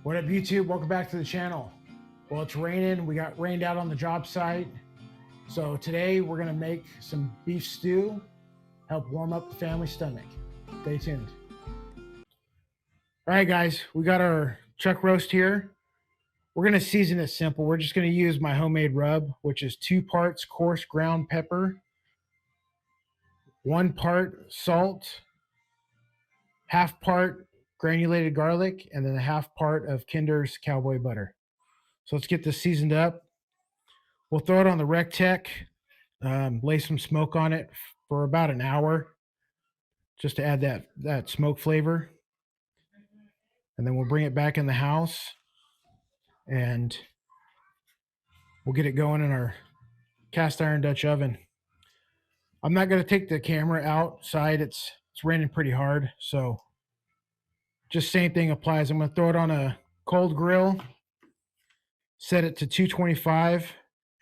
What up, YouTube? Welcome back to the channel. Well, it's raining. We got rained out on the job site. So today we're gonna make some beef stew, help warm up the family stomach. Stay tuned. All right, guys, we got our chuck roast here. We're gonna season it simple. We're just gonna use my homemade rub, which is 2 parts coarse ground pepper, 1 part salt, half part granulated garlic, and then a half part of Kinder's cowboy butter. So let's get this seasoned up. We'll throw it on the rec tech, lay some smoke on it for about an hour, just to add that smoke flavor. And then we'll bring it back in the house and we'll get it going in our cast iron Dutch oven. I'm not going to take the camera outside. It's raining pretty hard, so just same thing applies. I'm going to throw it on a cold grill, set it to 225,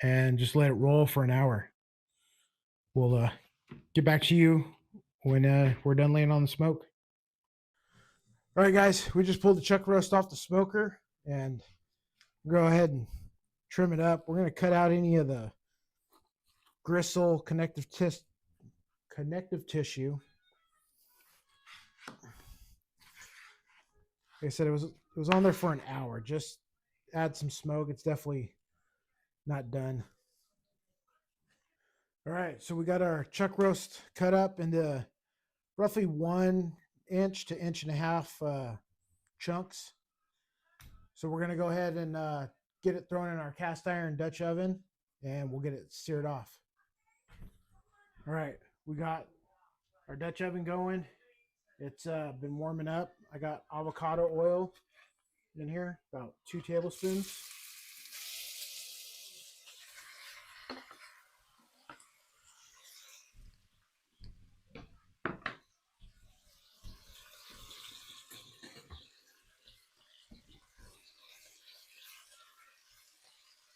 and just let it roll for an hour. We'll get back to you when we're done laying on the smoke. All right, guys, we just pulled the chuck roast off the smoker and go ahead and trim it up. We're going to cut out any of the gristle connective tissue. Like I said, it was on there for an hour. Just add some smoke. It's definitely not done. All right, so we got our chuck roast cut up into roughly 1 inch to 1.5 inch chunks. So we're going to go ahead and get it thrown in our cast iron Dutch oven, and we'll get it seared off. All right, we got our Dutch oven going. It's been warming up. I got avocado oil in here, about 2 tablespoons.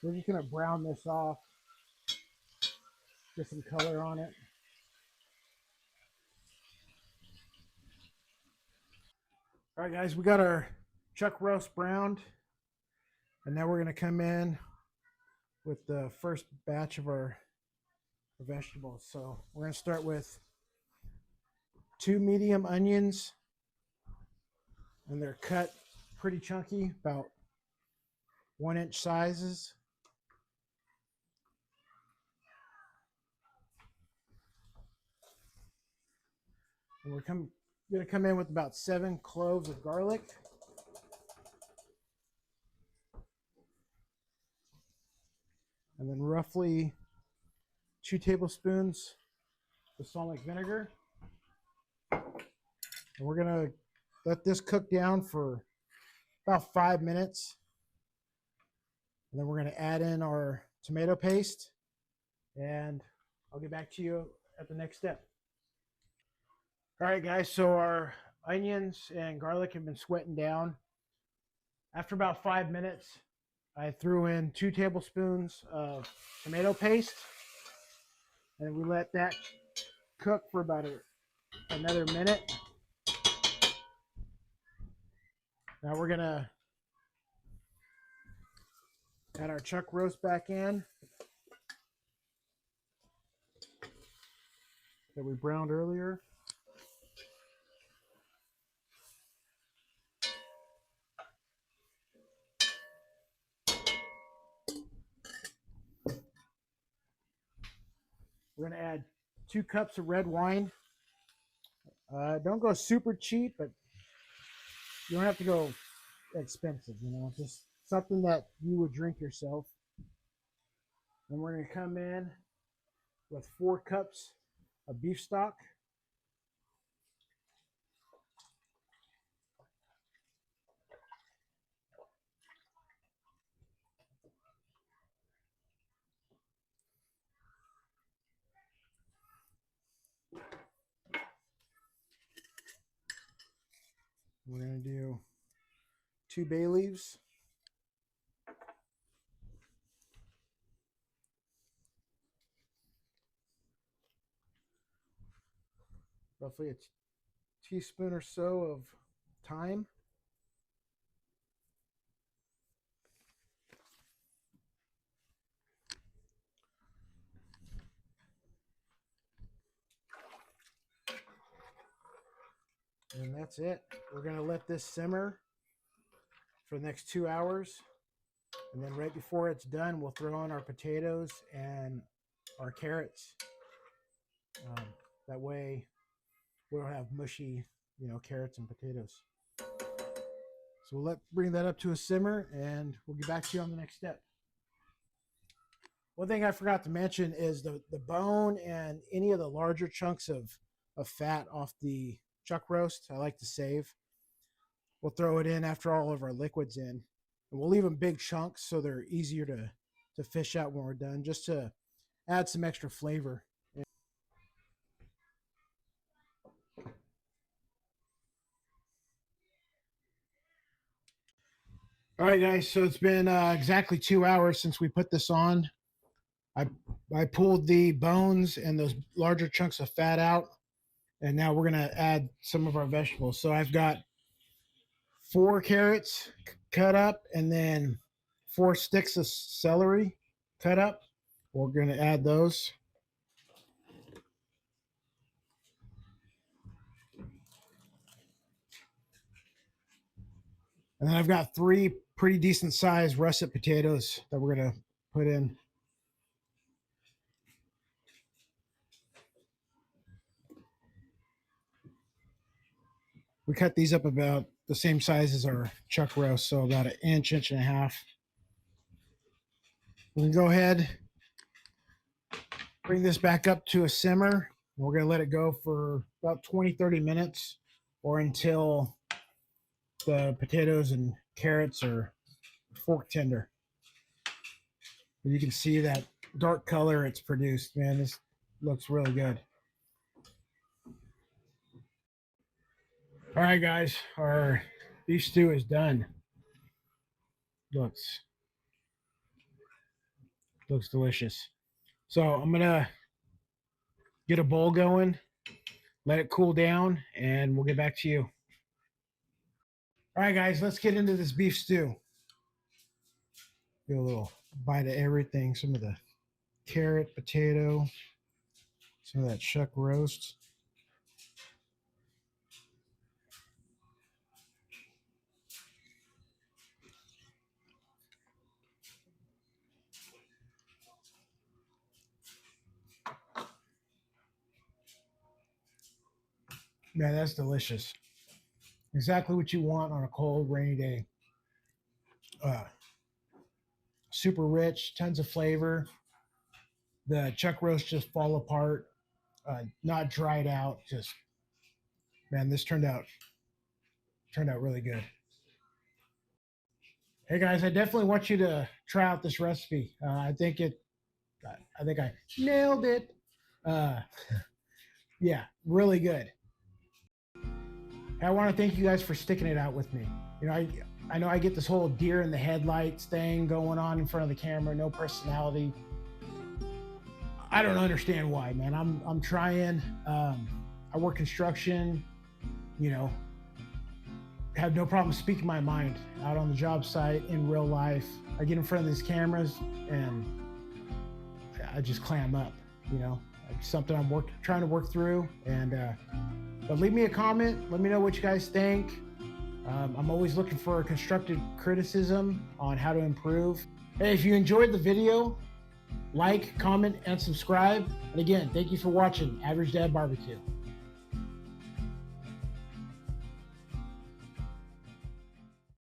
We're just going to brown this off, get some color on it. All right, guys, we got our chuck roast browned, and now we're going to come in with the first batch of our vegetables. So we're going to start with 2 medium onions, and they're cut pretty chunky, about 1 inch sizes. And we're going to come in with about 7 cloves of garlic. And then roughly 2 tablespoons of balsamic vinegar. And we're going to let this cook down for about 5 minutes. And then we're going to add in our tomato paste. And I'll get back to you at the next step. All right, guys, so our onions and garlic have been sweating down. After about 5 minutes, I threw in 2 tablespoons of tomato paste, and we let that cook for about another minute. Now we're gonna add our chuck roast back in that we browned earlier. We're going to add 2 cups of red wine. Don't go super cheap, but you don't have to go expensive, you know, just something that you would drink yourself. And we're going to come in with 4 cups of beef stock. We're going to do 2 bay leaves. Roughly a teaspoon or so of thyme. And that's it. We're going to let this simmer for the next 2 hours. And then right before it's done, we'll throw in our potatoes and our carrots. That way we don't have mushy, carrots and potatoes. So we'll bring that up to a simmer, and we'll get back to you on the next step. One thing I forgot to mention is the bone and any of the larger chunks of fat off the chuck roast, I like to save. We'll throw it in after all of our liquid's in. And we'll leave them big chunks so they're easier to fish out when we're done, just to add some extra flavor. All right, guys, so it's been exactly 2 hours since we put this on. I pulled the bones and those larger chunks of fat out, and now we're going to add some of our vegetables. So I've got 4 carrots cut up and then 4 sticks of celery cut up. We're going to add those. And then I've got 3 pretty decent sized russet potatoes that we're going to put in. We cut these up about the same size as our chuck roast, so about 1 inch, 1.5 inches. We can go ahead, bring this back up to a simmer. We're going to let it go for about 20-30 minutes, or until the potatoes and carrots are fork tender. And you can see that dark color it's produced. Man, this looks really good. All right, guys, our beef stew is done. Looks delicious. So I'm gonna get a bowl going, let it cool down, and we'll get back to you. All right, guys, let's get into this beef stew. Get a little bite of everything. Some of the carrot, potato, some of that chuck roast. Man, that's delicious. Exactly what you want on a cold, rainy day. Super rich, tons of flavor. The chuck roast just fall apart, not dried out. Just, man, this turned out really good. Hey guys, I definitely want you to try out this recipe. I think I nailed it. Uh, yeah, really good. I want to thank you guys for sticking it out with me. I know I get this whole deer in the headlights thing going on in front of the camera, no personality. I don't understand why, man. I'm trying. I work construction, have no problem speaking my mind out on the job site, in real life. I get in front of these cameras and I just clam up, It's something I'm trying to work through. But leave me a comment. Let me know what you guys think. I'm always looking for constructive criticism on how to improve. Hey, if you enjoyed the video, like, comment, and subscribe. And again, thank you for watching Average Dad Barbecue.